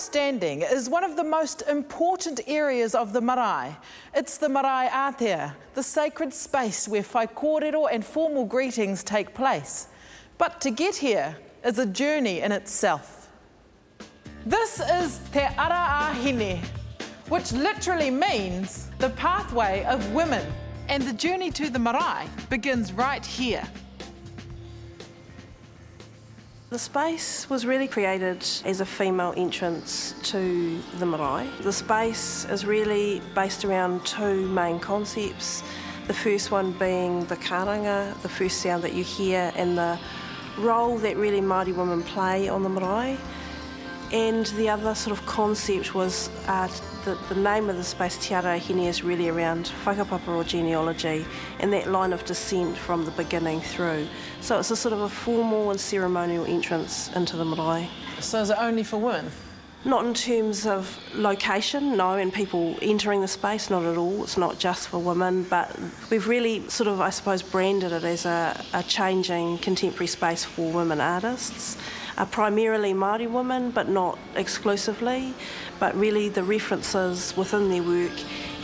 standing is one of the most important areas of the marae. It's the marae Aotea, the sacred space where whai kōrero and formal greetings take place. But to get here is a journey in itself. This is Te Ara Ahine, which literally means the pathway of women. And the journey to the marae begins right here. The space was really created as a female entrance to the marae. The space is really based around two main concepts. The first one being the karanga, the first sound that you hear, and the role that really Māori women play on the marae. And the other sort of concept was the name of the space, Te Ara Ahine, is really around whakapapa or genealogy and that line of descent from the beginning through. So it's a sort of a formal and ceremonial entrance into the marae. So is it only for women? Not in terms of location, no, and people entering the space, not at all. It's not just for women, but we've really sort of, I suppose, branded it as a changing contemporary space for women artists. Primarily Māori women, but not exclusively. But really the references within their work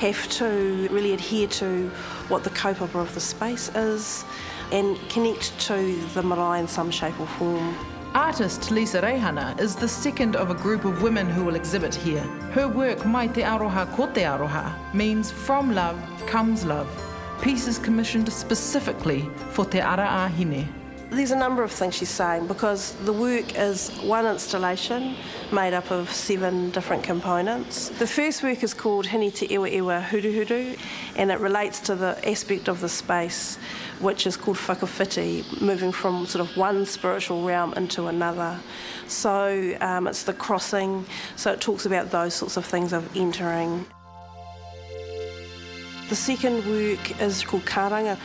have to really adhere to what the kaupapa of the space is and connect to the marae in some shape or form. Artist Lisa Reihana is the second of a group of women who will exhibit here. Her work, Mai Te Aroha Ko Te Aroha, means from love comes love. Pieces commissioned specifically for Te Ara Ahine. There's a number of things she's saying because the work is one installation made up of 7 different components. The first work is called Hini Te Ewa Ewa Huru Huru, and it relates to the aspect of the space which is called whakawhiti, moving from sort of one spiritual realm into another. So it's the crossing, so it talks about those sorts of things of entering. The second work is called Karanga,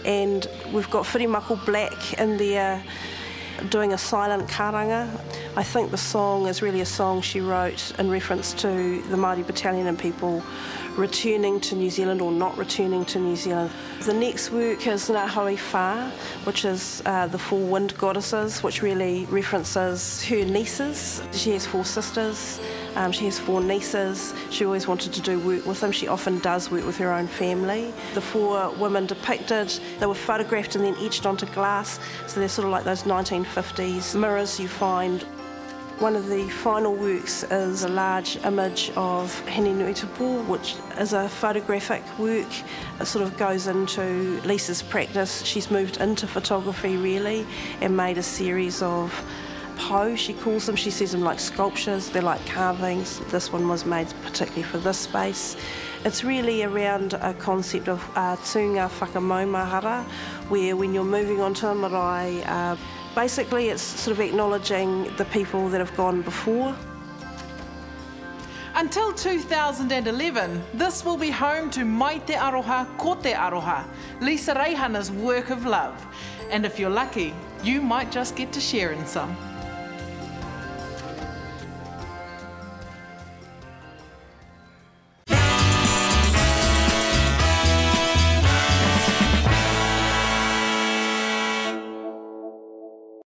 and we've got Whirimako Black in there doing a silent karanga. I think the song is really a song she wrote in reference to the Māori battalion and people returning to New Zealand or not returning to New Zealand. The next work is Ngā Haui Whā, which is the 4 wind goddesses, which really references her nieces. She has 4 sisters. She has 4 nieces. She always wanted to do work with them. She often does work with her own family. The 4 women depicted, they were photographed and then etched onto glass, so they're sort of like those 1950s mirrors you find. One of the final works is a large image of Hene Nui Tapu, which is a photographic work. It sort of goes into Lisa's practice. She's moved into photography really and made a series of po, she calls them. She sees them like sculptures, they're like carvings. This one was made particularly for this space. It's really around a concept of tūnga whakamaumahara, where when you're moving onto a marae, basically it's sort of acknowledging the people that have gone before. Until 2011, this will be home to Mai Te Aroha Ko Te Aroha, Lisa Reihana's work of love. And if you're lucky, you might just get to share in some.